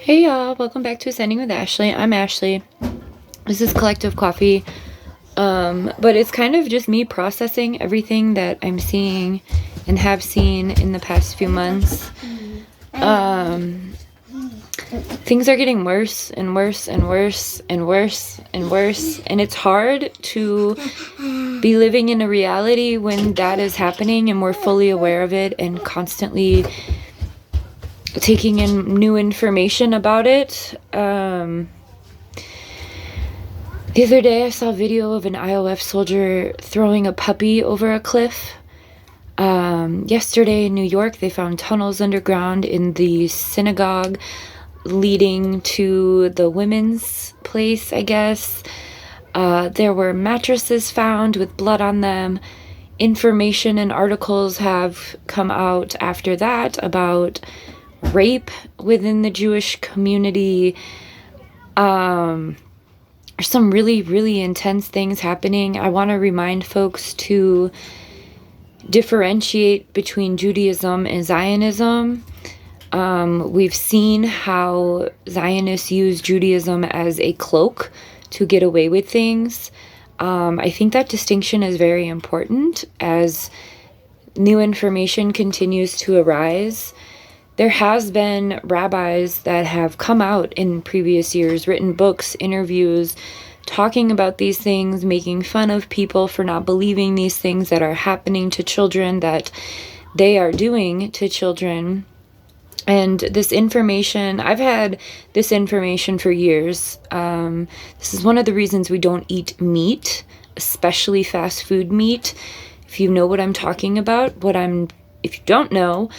Hey y'all, welcome back to Ascending with Ashley. I'm Ashley. This is Collective Coffee. But it's kind of just me processing everything that I'm seeing and have seen in the past few months. Things are getting worse and worse and worse and worse and worse, and it's hard to be living in a reality when that is happening and we're fully aware of it and constantly taking in new information about it. The other day I saw a video of an IOF soldier throwing a puppy over a cliff. Yesterday in New York, they found tunnels underground in the synagogue leading to the women's place, I guess. There were mattresses found with blood on them. Information and articles have come out after that about rape within the Jewish community. There's some really, really intense things happening. I want to remind folks to differentiate between Judaism and Zionism. We've seen how Zionists use Judaism as a cloak to get away with things. I think that distinction is very important as new information continues to arise. There has been rabbis that have come out in previous years, written books, interviews, talking about these things, making fun of people for not believing these things that are happening to children, that they are doing to children. And this information, I've had this information for years. This is one of the reasons we don't eat meat, especially fast food meat. If you know what I'm talking about, if you don't know,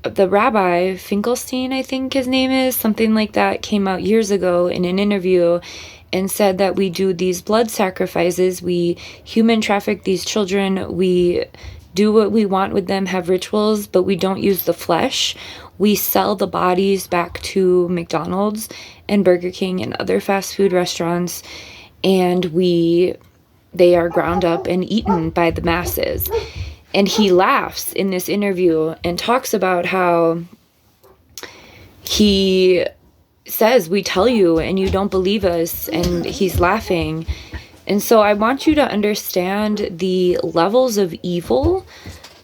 the rabbi Finkelstein, I think his name is, something like that, came out years ago in an interview and said that we do these blood sacrifices, we human traffic these children, we do what we want with them, have rituals, but we don't use the flesh. We sell the bodies back to McDonald's and Burger King and other fast food restaurants, and they are ground up and eaten by the masses. And he laughs in this interview and talks about how he says, we tell you and you don't believe us, and he's laughing. And so I want you to understand the levels of evil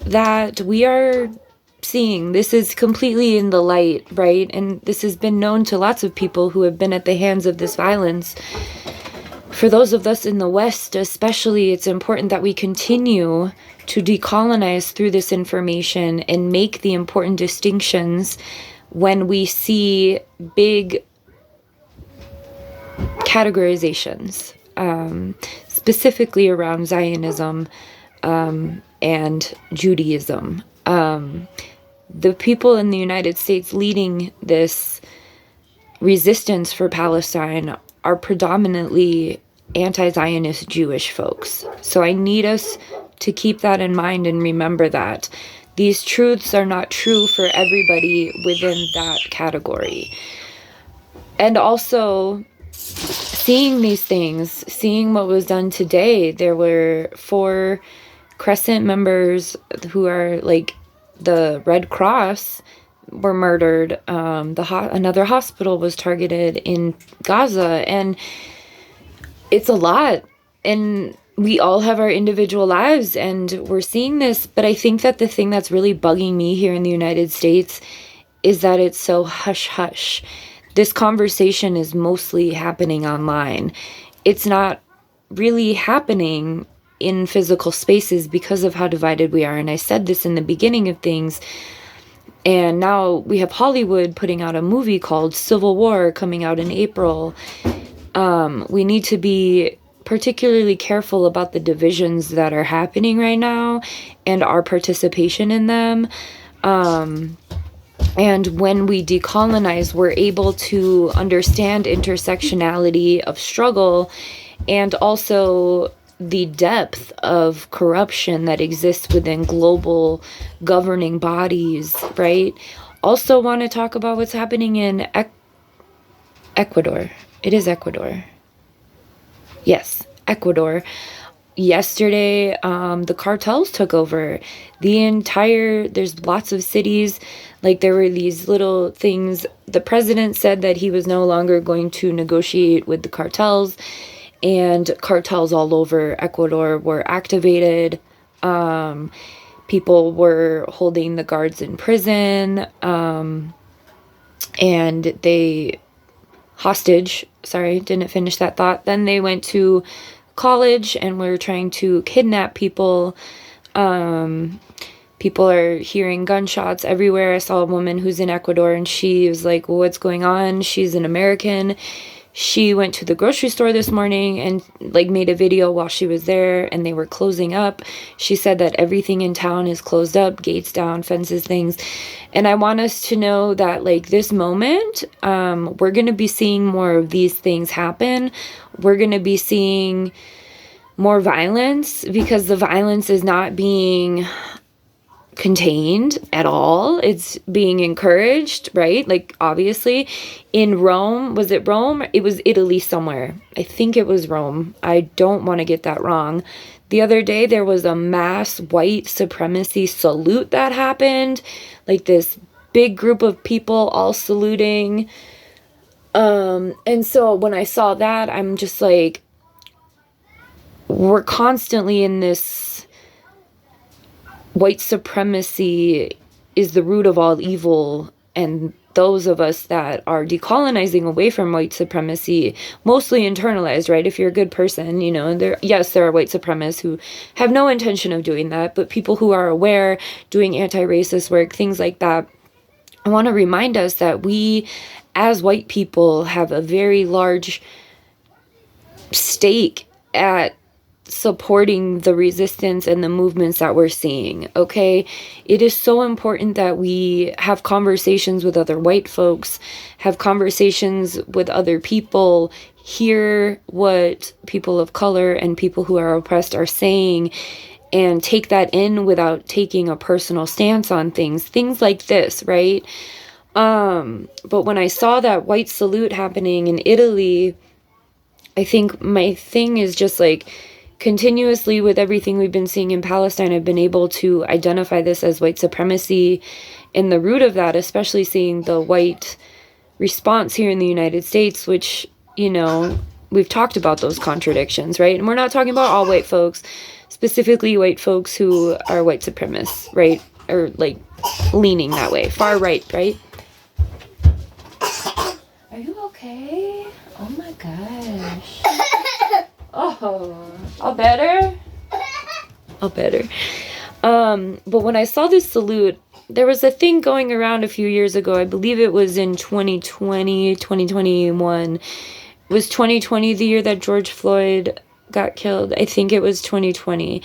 that we are seeing. This is completely in the light, right? And this has been known to lots of people who have been at the hands of this violence. For those of us in the West especially, it's important that we continue to decolonize through this information and make the important distinctions when we see big categorizations, specifically around Zionism and Judaism. The people in the United States leading this resistance for Palestine are predominantly anti-Zionist Jewish folks. So I need us to keep that in mind and remember that. These truths are not true for everybody within that category. And also, seeing these things, seeing what was done today, there were 4 Crescent members who are like the Red Cross were murdered. Another hospital was targeted in Gaza, and it's a lot. And we all have our individual lives, and we're seeing this. But I think that the thing that's really bugging me here in the United States is that it's so hush-hush. This conversation is mostly happening online. It's not really happening in physical spaces because of how divided we are. And I said this in the beginning of things. And now we have Hollywood putting out a movie called Civil War coming out in April. We need to be particularly careful about the divisions that are happening right now and our participation in them. And when we decolonize, we're able to understand intersectionality of struggle and also the depth of corruption that exists within global governing bodies, right? Also want to talk about what's happening in Ecuador. It is Ecuador. Yes, Ecuador. yesterday, the cartels took over there's lots of cities. Like, there were these little things. The president said that he was no longer going to negotiate with the cartels, and cartels all over Ecuador were activated. People were holding the guards in prison, and they didn't finish that thought. Then they went to college and were trying to kidnap people. People are hearing gunshots everywhere. I saw a woman who's in Ecuador, and she was like, well, what's going on? She's an American. She went to the grocery store this morning and like made a video while she was there, and they were closing up. She said that everything in town is closed up, gates down, fences, things. And I want us to know that, like, this moment, we're going to be seeing more of these things happen. We're going to be seeing more violence, because the violence is not being contained at all. It's being encouraged, right? Like, obviously in Rome, was it Rome? It was Italy somewhere. I think it was Rome. I don't want to get that wrong. The other day there was a mass white supremacy salute that happened, like this big group of people all saluting. And so when I saw that, I'm just like, we're constantly in this white supremacy is the root of all evil, and those of us that are decolonizing away from white supremacy, mostly internalized, right? If you're a good person, you know, there are white supremacists who have no intention of doing that, but people who are aware, doing anti-racist work, things like that. I want to remind us that we, as white people, have a very large stake at supporting the resistance and the movements that we're seeing, okay? It is so important that we have conversations with other white folks, have conversations with other people, hear what people of color and people who are oppressed are saying, and take that in without taking a personal stance on things like this, right? But when I saw that white salute happening in Italy, I think my thing is just like, continuously with everything we've been seeing in Palestine, I've been able to identify this as white supremacy, and the root of that, especially seeing the white response here in the United States, which, you know, we've talked about those contradictions, right? And we're not talking about all white folks, specifically white folks who are white supremacists, right? Or like leaning that way, far right, right? Are you okay? Oh my gosh. Oh, all better? All better. But when I saw this salute, there was a thing going around a few years ago. I believe it was in 2020, 2021. Was 2020 the year that George Floyd got killed? I think it was 2020.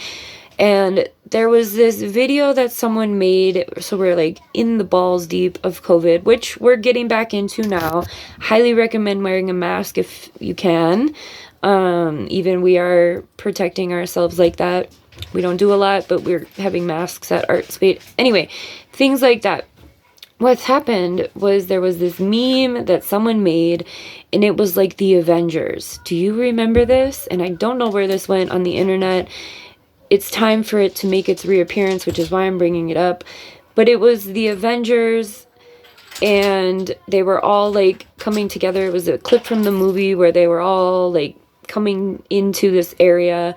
And there was this video that someone made. So we're like in the balls deep of COVID, which we're getting back into now. Highly recommend wearing a mask if you can. Even we are protecting ourselves like that. We don't do a lot, but we're having masks at Art Spade. Anyway, things like that. What's happened was there was this meme that someone made, and it was like the Avengers. Do you remember this? And I don't know where this went on the internet. It's time for it to make its reappearance, which is why I'm bringing it up. But it was the Avengers, and they were all like coming together. It was a clip from the movie where they were all like coming into this area,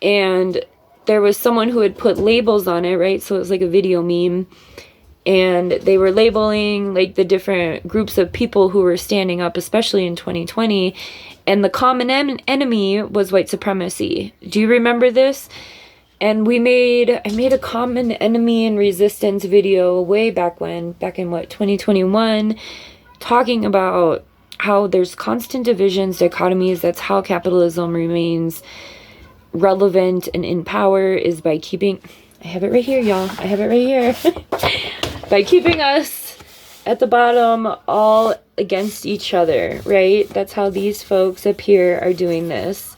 and there was someone who had put labels on it, right? So it was like a video meme, and they were labeling like the different groups of people who were standing up, especially in 2020, and the common enemy was white supremacy. Do you remember this? And I made a common enemy and resistance video way back in 2021, talking about how there's constant divisions, dichotomies. That's how capitalism remains relevant and in power, is by keeping, I have it right here, y'all. I have it right here. By keeping us at the bottom all against each other, right? That's how these folks up here are doing this.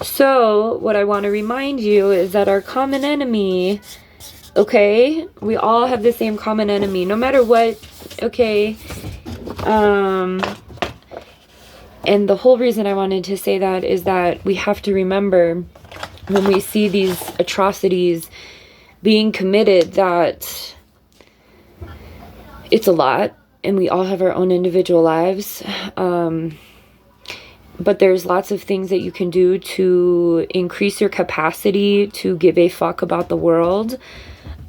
So what I want to remind you is that our common enemy, okay, we all have the same common enemy, no matter what, okay? And the whole reason I wanted to say that is that we have to remember when we see these atrocities being committed, that it's a lot, and we all have our own individual lives. But there's lots of things that you can do to increase your capacity to give a fuck about the world.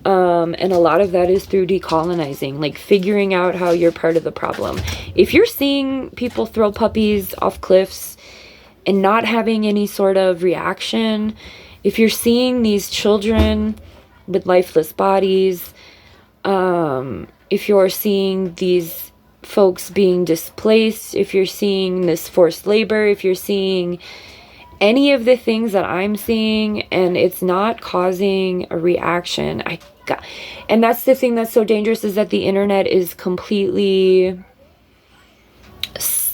And a lot of that is through decolonizing, like figuring out how you're part of the problem. If you're seeing people throw puppies off cliffs and not having any sort of reaction, if you're seeing these children with lifeless bodies, if you're seeing these folks being displaced, if you're seeing this forced labor, if you're seeing any of the things that I'm seeing and it's not causing a reaction, and that's the thing that's so dangerous, is that the internet is completely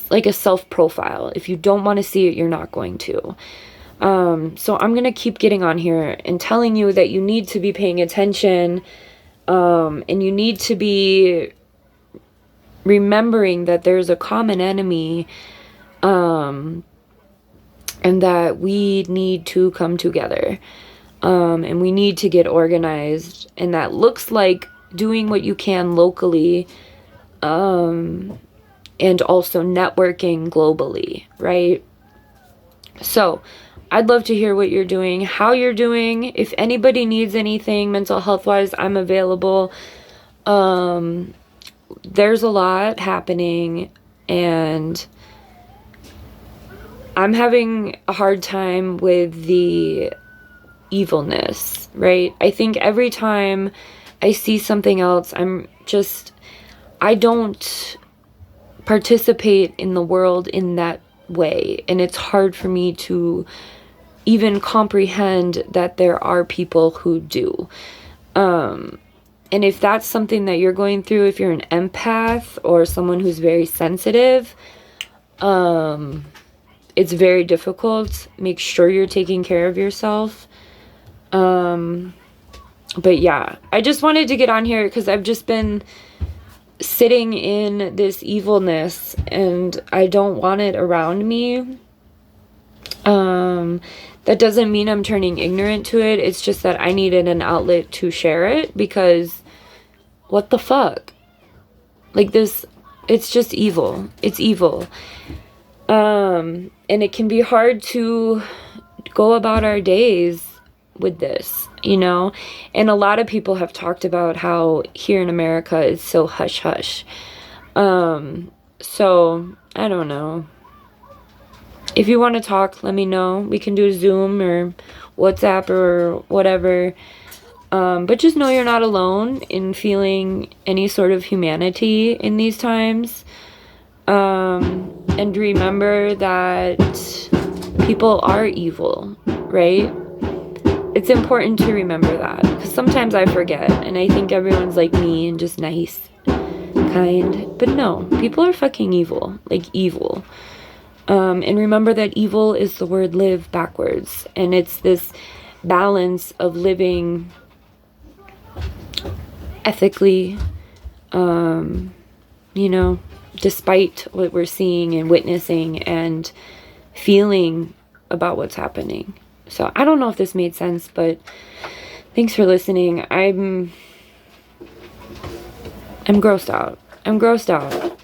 like a self-profile. If you don't want to see it, you're not going to. So I'm going to keep getting on here and telling you that you need to be paying attention, and you need to be remembering that there's a common enemy, and that we need to come together, and we need to get organized, and that looks like doing what you can locally, and also networking globally, right? So I'd love to hear what you're doing, how you're doing. If anybody needs anything mental health wise, I'm available. There's a lot happening, and I'm having a hard time with the evilness, right? I think every time I see something else, I don't participate in the world in that way. And it's hard for me to even comprehend that there are people who do. And if that's something that you're going through, if you're an empath or someone who's very sensitive, it's very difficult. Make sure you're taking care of yourself. But yeah, I just wanted to get on here because I've just been sitting in this evilness and I don't want it around me. That doesn't mean I'm turning ignorant to it. It's just that I needed an outlet to share it, because what the fuck? Like this, it's just evil. It's evil. And it can be hard to go about our days with this, you know? And a lot of people have talked about how here in America it's so hush hush. So I don't know. If you want to talk, let me know. We can do Zoom or WhatsApp or whatever. But just know you're not alone in feeling any sort of humanity in these times. And remember that people are evil, right? It's important to remember that, because sometimes I forget and I think everyone's like me and just nice, kind. But no, people are fucking evil, like evil. And remember that evil is the word live backwards. And it's this balance of living ethically, you know, despite what we're seeing and witnessing and feeling about what's happening. So I don't know if this made sense, but thanks for listening. I'm grossed out. I'm grossed out.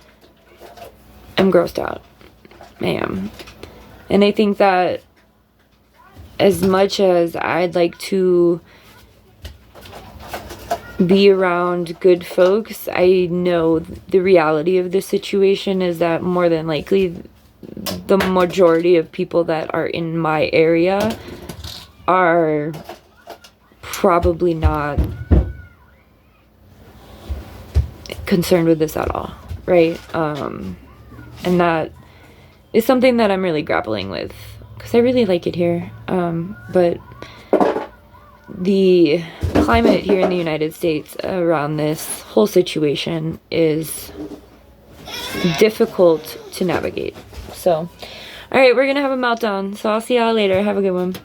I'm grossed out. I am. And I think that as much as I'd like to be around good folks, I know the reality of the situation is that more than likely the majority of people that are in my area are probably not concerned with this at all, right? And that is something that I'm really grappling with, because I really like it here. But the climate here in the United States around this whole situation is difficult to navigate. So, all right, we're going to have a meltdown. So I'll see y'all later. Have a good one.